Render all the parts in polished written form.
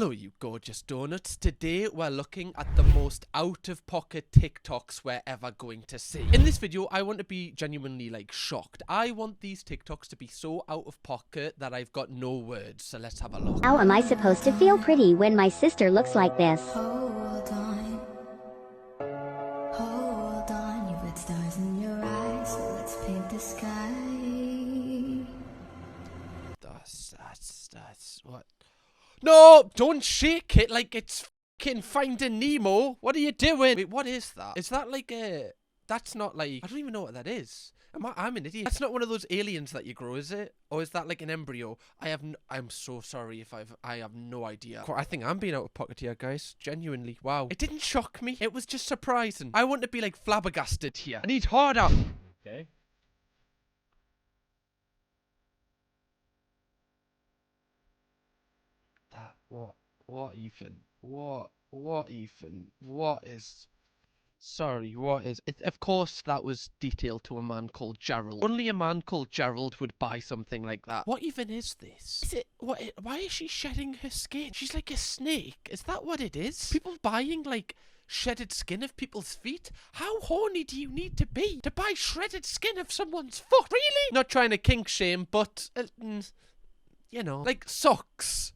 Hello you gorgeous donuts. Today we're looking at the most out-of-pocket TikToks we're ever going to see. In this video I want to be genuinely like shocked. I want these TikToks to be so out of pocket that I've got no words. So let's have a look. How am I supposed to feel pretty when my sister looks like this? Hold on, you've got stars in your eyes, so let's paint the sky. That's what? No, don't shake it like it's fucking Finding Nemo. What are you doing? Wait, what is that? Is that like a? That's not like. I don't even know what that is. I'm an idiot. That's not one of those aliens that you grow, is it? Or is that like an embryo? I'm so sorry if I have no idea. I think I'm being out of pocket here, guys. Genuinely. Wow. It didn't shock me. It was just surprising. I want to be like flabbergasted here. I need harder. Okay. That what Ethan? What Ethan? What is? Sorry, what is it? Of course, that was detailed to a man called Gerald. Only a man called Gerald would buy something like that. What even is this? Is it what? Why is she shedding her skin? She's like a snake. Is that what it is? People buying like shredded skin of people's feet? How horny do you need to be to buy shredded skin of someone's foot? Really? Not trying to kink shame, but you know, like socks.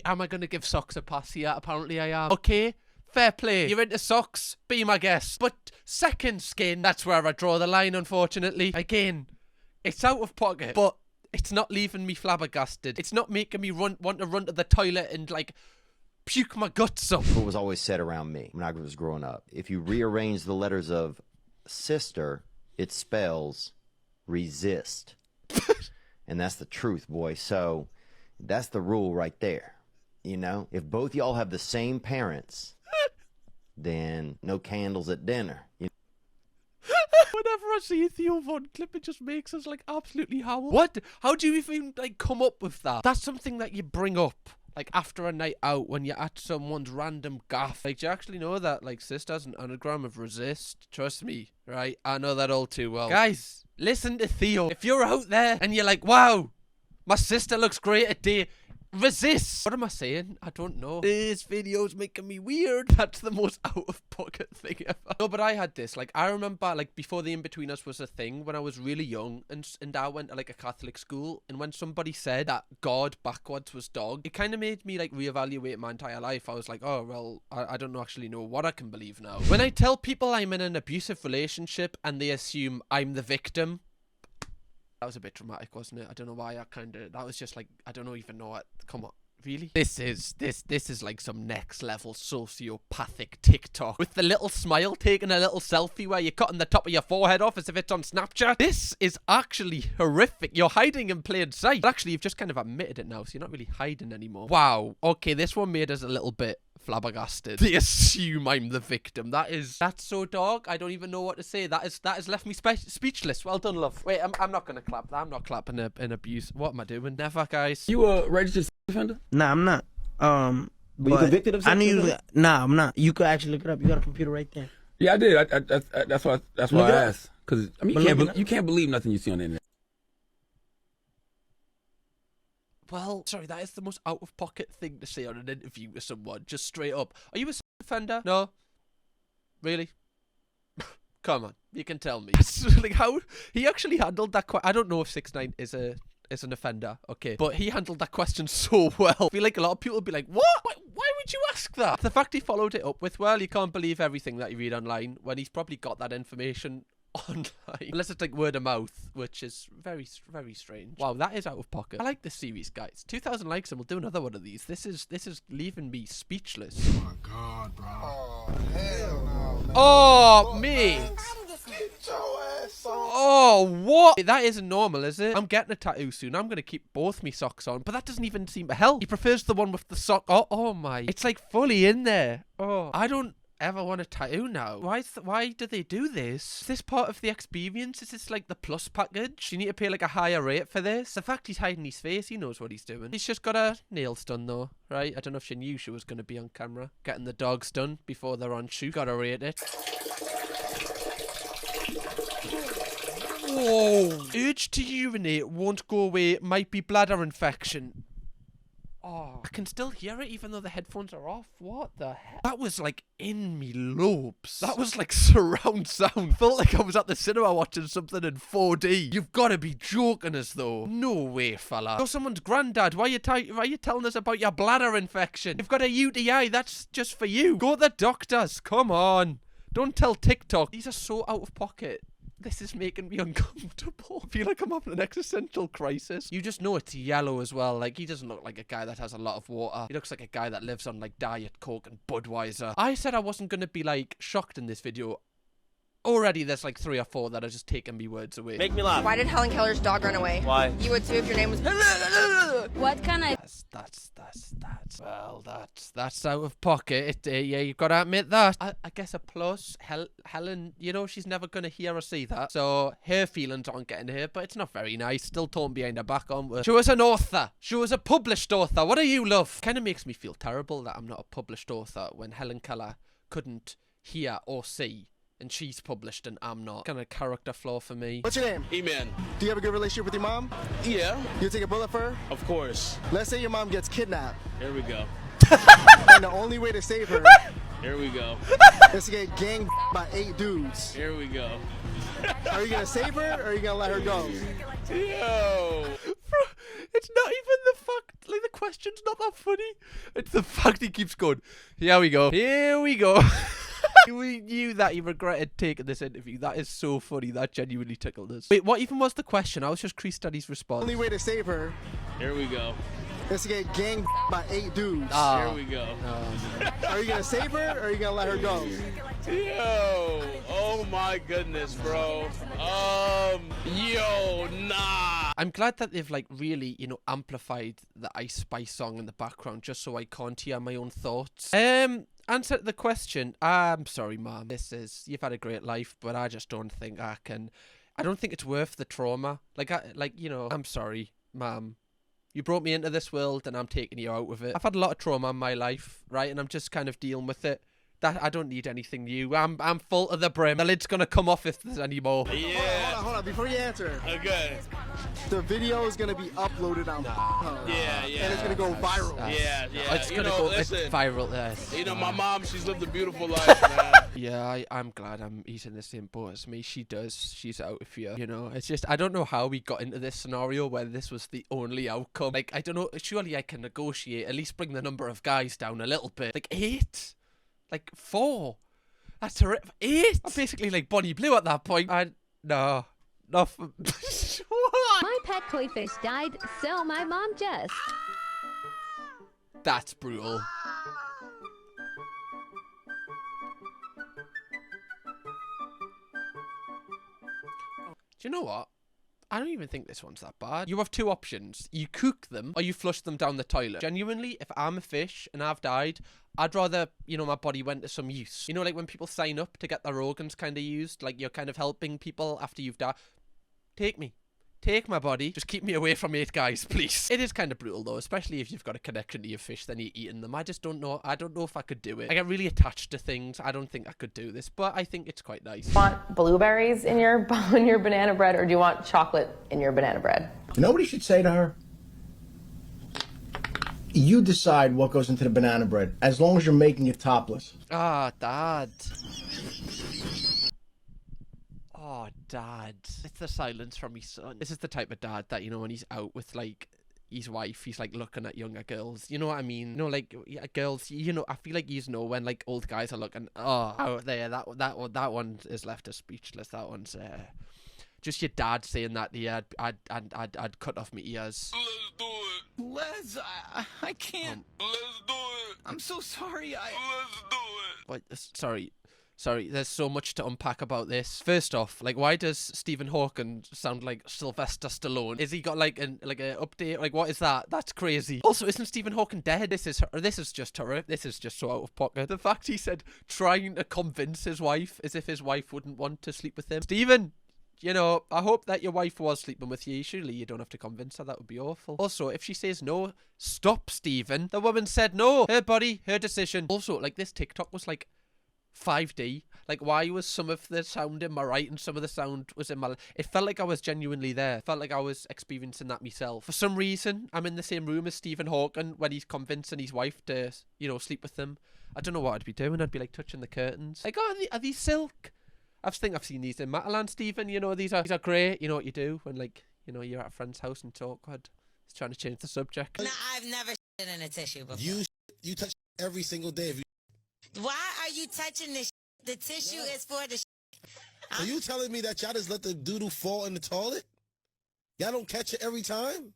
Am I going to give socks a pass here? Apparently I am. Okay. Fair play. You're into socks? Be my guest. But second skin, that's where I draw the line, unfortunately. Again, it's out of pocket, but it's not leaving me flabbergasted. It's not making me want to run to the toilet and, like, puke my guts up. What was always said around me when I was growing up. If you rearrange the letters of sister, it spells resist. And that's the truth, boy. So that's the rule right there. You know, if both y'all have the same parents, then no candles at dinner. Whenever I see a Theo Von clip, it just makes us like absolutely howl. What? How do you even like come up with that? That's something that you bring up like after a night out when you're at someone's random gaff. Like, do you actually know that like sis has an anagram of resist? Trust me, right? I know that all too well. Guys, listen to Theo. If you're out there and you're like, wow, my sister looks great today, resist. What am I saying? I don't know. This video's making me weird. That's the most out of pocket thing ever. No, but I had this. Like, I remember, like, before the In-Between-Us was a thing, when I was really young, and I went to, like, a Catholic school, and when somebody said that God backwards was dog, it kind of made me, like, reevaluate my entire life. I was like, oh, well, I don't actually know what I can believe now. When I tell people I'm in an abusive relationship, and they assume I'm the victim, that was a bit dramatic, wasn't it? I don't know why that was just like, I don't even know what, come on. Really? This is like some next level sociopathic TikTok with the little smile taking a little selfie where you're cutting the top of your forehead off as if it's on Snapchat. This is actually horrific. You're hiding in plain sight. But actually, you've just kind of admitted it now, so you're not really hiding anymore. Wow. Okay, this one made us a little bit flabbergasted. They assume I'm the victim. That's so dark. I don't even know what to say. That has left me speechless. Well done, love. Wait, I'm not gonna clap that. I'm not clapping an abuse. What am I doing? Never, guys. You a registered sex offender? Nah, I'm not. Were you convicted of sex? Nah, I'm not. You could actually look it up. You got a computer right there. Yeah, I did. That's why I asked. Because I mean, you can't believe nothing you see on the internet. Well, sorry, that is the most out-of-pocket thing to say on an interview with someone, just straight up. Are you a sex offender? No? Really? Come on, you can tell me. Like, how he actually handled that I don't know if 6ix9ine is an offender, okay, but he handled that question so well. I feel like a lot of people would be like, what? Why would you ask that? The fact he followed it up with, well, you can't believe everything that you read online, when he's probably got that information online, unless it's like word of mouth, which is very, very strange. Wow, that is out of pocket. I like this series, guys. 2,000 likes and we'll do another one of these. This is leaving me speechless. Oh my god, bro. Oh hell no. Oh mate. Oh, what? That isn't normal, is it? I'm getting a tattoo soon. I'm gonna keep both me socks on, but that doesn't even seem to help. He prefers the one with the sock. Oh my. It's like fully in there. Oh, I don't ever want a tattoo now. Why do they do this? Is this part of the experience? Is this like the plus package? You need to pay like a higher rate for this? The fact he's hiding his face, he knows what he's doing. He's just got her nails done though, right? I don't know if she knew she was going to be on camera. Getting the dogs done before they're on shoot. Gotta rate it. Whoa. Urge to urinate won't go away. Might be bladder infection. Oh, I can still hear it even though the headphones are off. What the heck? That was like in me lobes. That was like surround sound. Felt like I was at the cinema watching something in 4D. You've got to be joking us though. No way, fella. You're someone's granddad. Why are you telling us about your bladder infection? You've got a UTI. That's just for you. Go to the doctors. Come on. Don't tell TikTok. These are so out of pocket. This is making me uncomfortable. I feel like I'm having an existential crisis. You just know it's yellow as well. Like, he doesn't look like a guy that has a lot of water. He looks like a guy that lives on, like, Diet Coke and Budweiser. I said I wasn't going to be, like, shocked in this video. Already there's, like, 3 or 4 that are just taking me words away. Make me laugh. Why did Helen Keller's dog run away? Why? You would too if your name was... What kind of... Well, that's out of pocket. Yeah, you've got to admit that. I guess a plus. Helen, you know, she's never going to hear or see that. So her feelings aren't getting hurt, but it's not very nice. Still torn behind her back on with. She was an author. She was a published author. What do you love? Kind of makes me feel terrible that I'm not a published author when Helen Keller couldn't hear or see. And she's published and I'm not. Kind of character flaw for me. What's your name? E-Man. Do you have a good relationship with your mom? Yeah. You take a bullet for her? Of course. Let's say your mom gets kidnapped. Here we go. And the only way to save her Here we go. is to get ganged by 8 dudes. Here we go. Are you gonna save her or are you gonna let her go? Yo. It's not even the fact, like, the question's not that funny. It's the fact he keeps going, here we go. Here we go. We knew that he regretted taking this interview. That is so funny. That genuinely tickled us. Wait, what even was the question? I was just Crease response. Only way to save her Here we go. is to get ganged by 8 dudes. Here we go. Are you gonna save her or are you gonna let her go? Yo. Oh my goodness, bro. Yo, nah. I'm glad that they've, like, really, you know, amplified the Ice Spice song in the background just so I can't hear my own thoughts. Answer to the question. I'm sorry, Mom. You've had a great life, but I just don't think I don't think it's worth the trauma. You know, I'm sorry, Mom. You brought me into this world and I'm taking you out with it. I've had a lot of trauma in my life, right? And I'm just kind of dealing with it. That I don't need anything new. I'm full to the brim. The lid's gonna come off if there's any more. Yeah. Hold on. Before you answer. Okay. The video is gonna be uploaded on Yeah. and it's gonna go viral. Yeah. It's gonna go viral. Yes. You know, my mom, she's lived a beautiful life, man. Yeah, I'm glad he's in the same boat as me. She's out of here. You know, it's just, I don't know how we got into this scenario where this was the only outcome. Like, I don't know, surely I can negotiate, at least bring the number of guys down a little bit. Like 8? Like 4? That's terrific. 8? I'm basically like Bonnie Blue at that point. No. What? My pet toy fish died, so my mom just... That's brutal. Do you know what? I don't even think this one's that bad. You have 2 options. You cook them or you flush them down the toilet. Genuinely, if I'm a fish and I've died, I'd rather, you know, my body went to some use. You know, like when people sign up to get their organs kind of used, like you're kind of helping people after you've died. Take me. Take my body. Just keep me away from 8 guys, please. It is kind of brutal, though, especially if you've got a connection to your fish, then you're eating them. I just don't know. I don't know if I could do it. I get really attached to things. I don't think I could do this, but I think it's quite nice. Want blueberries in your banana bread, or do you want chocolate in your banana bread? You know what he should say to her? You decide what goes into the banana bread, as long as you're making it topless. Ah, Dad. Oh, Dad. It's the silence from his son. This is the type of dad that, you know, when he's out with, like, his wife, he's, like, looking at younger girls. You know what I mean? You know, like, yeah, girls, you know, I feel like you know when, like, old guys are looking, oh, out there, that one is left us speechless. That one's, just your dad saying that to you, I'd cut off my ears. Let's do it. Les, I can't. Let's do it. I'm so sorry. Let's do it. Wait, sorry, there's so much to unpack about this. First off, like, why does Stephen Hawking sound like Sylvester Stallone? Is he got like an update? Like, what is that? That's crazy. Also, isn't Stephen Hawking dead? This is just horrific. This is just so out of pocket. The fact he said trying to convince his wife as if his wife wouldn't want to sleep with him. Stephen, you know, I hope that your wife was sleeping with you. Surely you don't have to convince her. That would be awful. Also, if she says no, stop, Stephen. The woman said no. Her body, her decision. Also, like, this TikTok was like 5D. Like, why was some of the sound in my right and some of the sound was in my left? It felt like I was genuinely there. It felt like I was experiencing that myself. For some reason, I'm in the same room as Stephen Hawking when he's convincing his wife to, you know, sleep with him. I don't know what I'd be doing. I'd be like touching the curtains. Like, oh, are these silk? I've seen these in Matalan, Stephen. You know, these are great. You know what you do when, like, you know, you're at a friend's house and it's awkward. It's trying to change the subject. No, I've never shit in a tissue before. You touch every single day. Why are you touching this? The tissue is for the. Are you telling me that y'all just let the doodle fall in the toilet? Y'all don't catch it every time?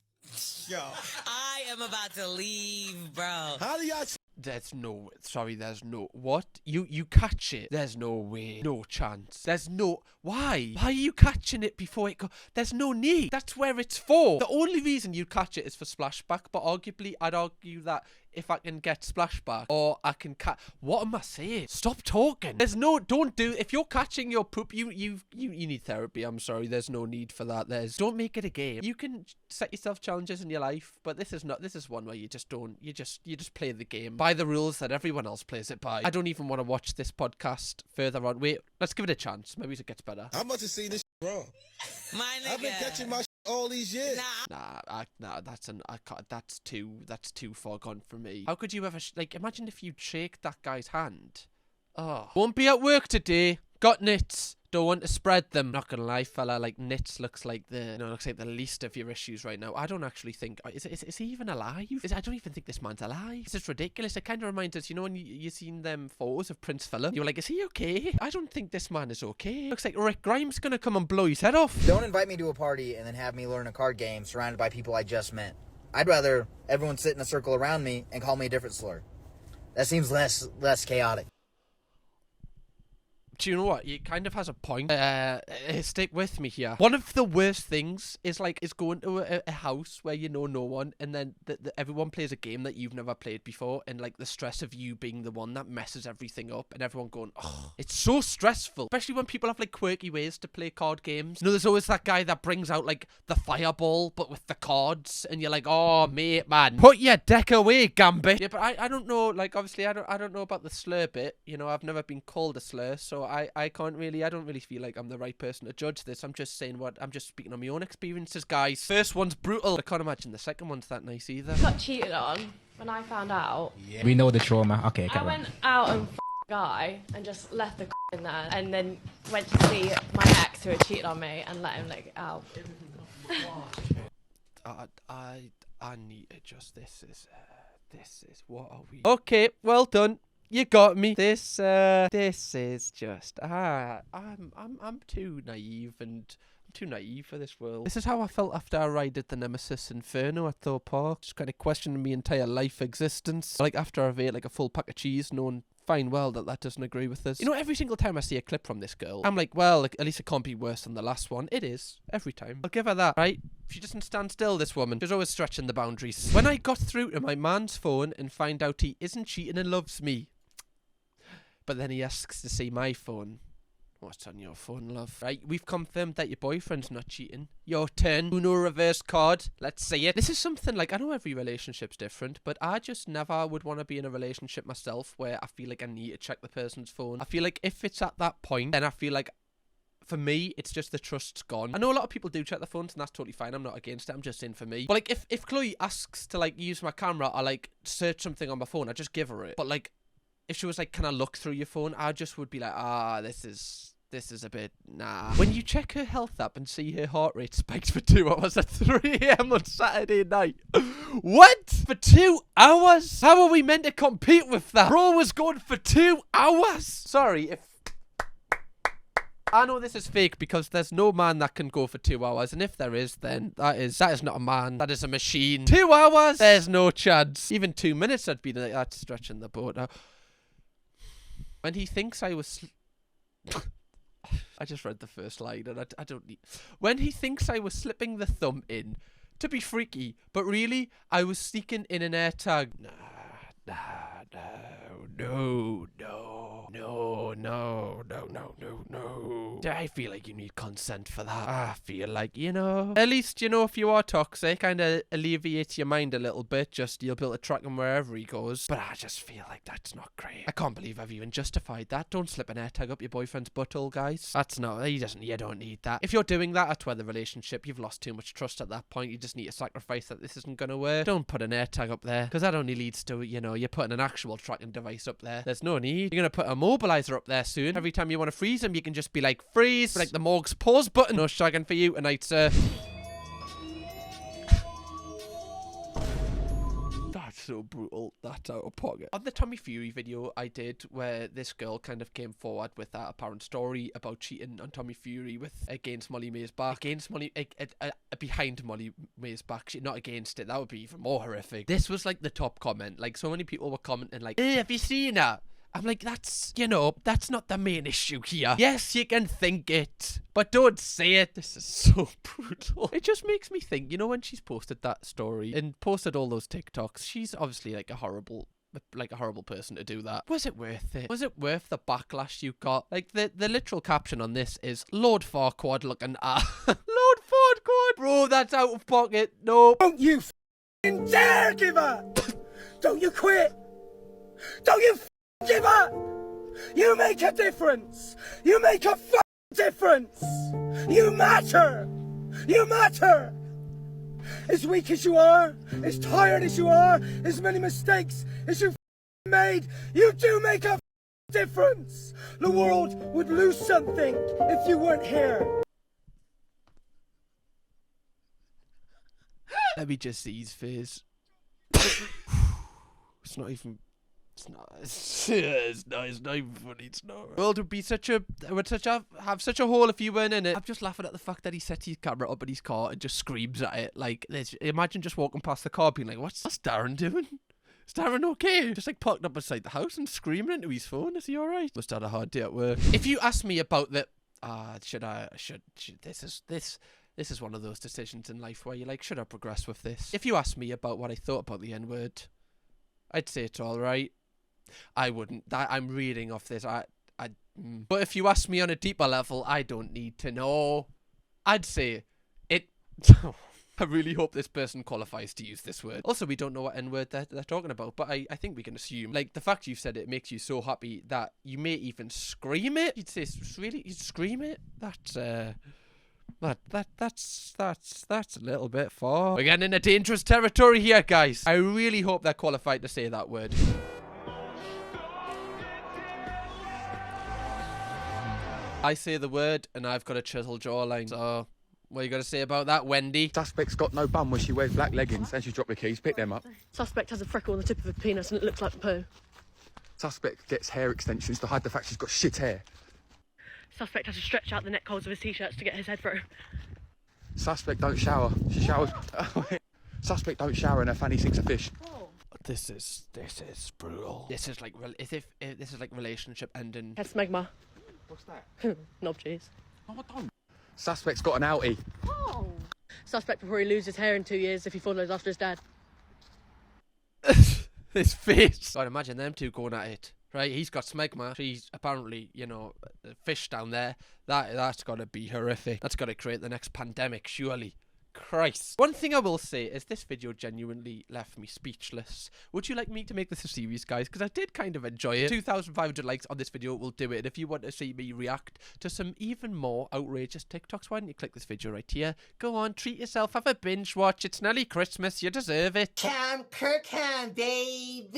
Yo, I am about to leave, bro. How do y'all? There's no, sorry, there's no, what? You catch it? There's no way. No chance. There's no, why? Why are you catching it before it go? There's no need. That's where it's for. The only reason you catch it is for splashback, but arguably, I'd argue that if I can get splashback, or I can what am I saying? Stop talking. There's no, don't do, if you're catching your poop, you need therapy. I'm sorry, there's no need for that. Don't make it a game. You can set yourself challenges in your life, but this is one where you just don't, you just play the game by the rules that everyone else plays it by. I don't even want to watch this podcast further on. Wait, let's give it a chance. Maybe it gets better. I must have seen this wrong. My nigga. I've been catching my all these years. That's too far gone for me. How could you ever, like, imagine if you'd shake that guy's hand. Oh. Won't be at work today. Got nits. Don't want to spread them. Not gonna lie, fella, like, nits looks like the least of your issues right now. I don't actually think, is he even alive? I don't even think this man's alive. It's just ridiculous. It kind of reminds us, you know, when you seen them photos of Prince Philip, you were like, is he okay? I don't think this man is okay. Looks like Rick Grimes gonna come and blow his head off. Don't invite me to a party and then have me learn a card game surrounded by people I just met. I'd rather everyone sit in a circle around me and call me a different slur. That seems less chaotic. Do you know what? He kind of has a point. Stick with me here. One of the worst things is going to a house where you know no one, and then everyone plays a game that you've never played before, and like the stress of you being the one that messes everything up, and everyone going, oh, it's so stressful. Especially when people have like quirky ways to play card games. You know, there's always that guy that brings out like the fireball, but with the cards, and you're like, oh mate, man, put your deck away, Gambit. Yeah, but I don't know. Like, obviously, I don't know about the slur bit. You know, I've never been called a slur, so I don't really feel like I'm the right person to judge this. I'm just saying I'm just speaking on my own experiences, guys. First one's brutal. I can't imagine the second one's that nice either. Got cheated on when I found out. Yeah. We know the trauma. Okay, I went out and a guy and just left the in there, and then went to see my ex who had cheated on me and let him like out. I need to just, this is what are we? Okay, well done. You got me. This is just, I'm too naive and I'm too naive for this world. This is how I felt after I raided the Nemesis Inferno at Thorpe Park. Just kind of questioning my entire life existence. Like after I've ate like a full pack of cheese, knowing fine well that doesn't agree with us. You know, every single time I see a clip from this girl, I'm like, well, at least it can't be worse than the last one. It is. Every time. I'll give her that, right? She doesn't stand still, this woman. She's always stretching the boundaries. When I got through to my man's phone and find out he isn't cheating and loves me, but then he asks to see my phone. What's on your phone, love? Right, we've confirmed that your boyfriend's not cheating. Your turn. Uno reverse card. Let's see it. This is something like, I know every relationship's different, but I just never would want to be in a relationship myself where I feel like I need to check the person's phone. I feel like if it's at that point, then I feel like, for me, it's just the trust's gone. I know a lot of people do check their phones, and that's totally fine. I'm not against it. I'm just saying for me. But like, if Chloe asks to like use my camera or like search something on my phone, I just give her it. But like, if she was like, can I look through your phone? I just would be like, this is a bit, nah. When you check her health app and see her heart rate spiked for 2 hours at 3 AM on Saturday night. What? For 2 hours? How are we meant to compete with that? Bro was going for 2 hours. Sorry, if... I know this is fake because there's no man that can go for 2 hours, and if there is, then that is not a man. That is a machine. 2 hours? There's no chance. Even 2 minutes, I'd be like, that's stretching the boat now. When he thinks I was... I just read the first line and I don't need... When he thinks I was slipping the thumb in to be freaky, but really, I was sneaking in an AirTag. No. I feel like you need consent for that. I feel like, you know, at least, you know, if you are toxic, kind of alleviates your mind a little bit. Just you'll be able to track him wherever he goes. But I just feel like that's not great. I can't believe I've even justified that. Don't slip an AirTag up your boyfriend's butthole, guys. That's not, you don't need that. If you're doing that, that's where the relationship, you've lost too much trust at that point. You just need to sacrifice that this isn't going to work. Don't put an AirTag up there, because that only leads to, you know, you're putting an actual tracking device up there. There's no need. You're going to put a mobilizer up there soon. Every time you want to freeze him, you can just be like, freeze, like the morgue's pause button. No shagging for you tonight, sir. That's so brutal. That's out of pocket. On the Tommy Fury video I did, where this girl kind of came forward with that apparent story about cheating on Tommy Fury with against Molly May's back, against Molly, behind Molly May's back, not against it. That would be even more horrific. This was like the top comment. Like, so many people were commenting like, have you seen her? I'm like, that's, you know, that's not the main issue here. Yes, you can think it, but don't say it. This is so brutal. It just makes me think, you know, when she's posted that story and posted all those TikToks, she's obviously like a horrible person to do that. Was it worth it? Was it worth the backlash you got? Like, the literal caption on this is, Lord Farquaad looking at Lord Farquaad. Bro, that's out of pocket. No. Don't you f***ing dare give up! Don't you quit! Don't you give up! You make a difference! You make a f***ing difference! You matter! You matter! As weak as you are, as tired as you are, as many mistakes as you've made, you do make a f***ing difference! The world would lose something if you weren't here! Let me just see his face. It's not even... It's not even funny. It's not. The world would be have such a hole if you weren't in it. I'm just laughing at the fact that he sets his camera up in his car and just screams at it. Like, imagine just walking past the car being like, what's Darren doing? Is Darren okay? Just like parked up beside the house and screaming into his phone. Is he alright? Must have had a hard day at work. If you ask me about the this is one of those decisions in life where you're like, should I progress with this? If you ask me about what I thought about the N-word, I'd say it's alright. I wouldn't. I'm reading off this. But if you ask me on a deeper level, I don't need to know. I'd say it. I really hope this person qualifies to use this word. Also, we don't know what N-word they're talking about, but I think we can assume. Like, the fact you've said it makes you so happy that you may even scream it. You'd say, really? You'd scream it? That's a little bit far. We're getting into dangerous territory here, guys. I really hope they're qualified to say that word. I say the word and I've got a chisel jawline. So, what are you going to say about that, Wendy? Suspect's got no bum when she wears black leggings and she's dropped the keys. Pick them up. Suspect has a freckle on the tip of her penis and it looks like poo. Suspect gets hair extensions to hide the fact she's got shit hair. Suspect has to stretch out the neck holes of his t-shirts to get his head through. Suspect don't shower. She showers. Suspect don't shower and her fanny sinks a fish. Oh. This is brutal. This is like this is like relationship ending. Head smegma. What's that? Knob cheese. No, I don't. Suspect's got an outie. Oh. Suspect will probably lose his hair in 2 years if he follows after his dad. His face. God, imagine them two going at it. Right, he's got smegma. She's apparently, you know, a fish down there. That's got to be horrific. That's got to create the next pandemic, surely. Christ. One thing I will say is this video genuinely left me speechless. Would you like me to make this a series, guys? Because I did kind of enjoy it. 2,500 likes on this video will do it. And if you want to see me react to some even more outrageous TikToks, why don't you click this video right here? Go on, treat yourself, have a binge watch. It's nearly Christmas. You deserve it. Kirkham, baby.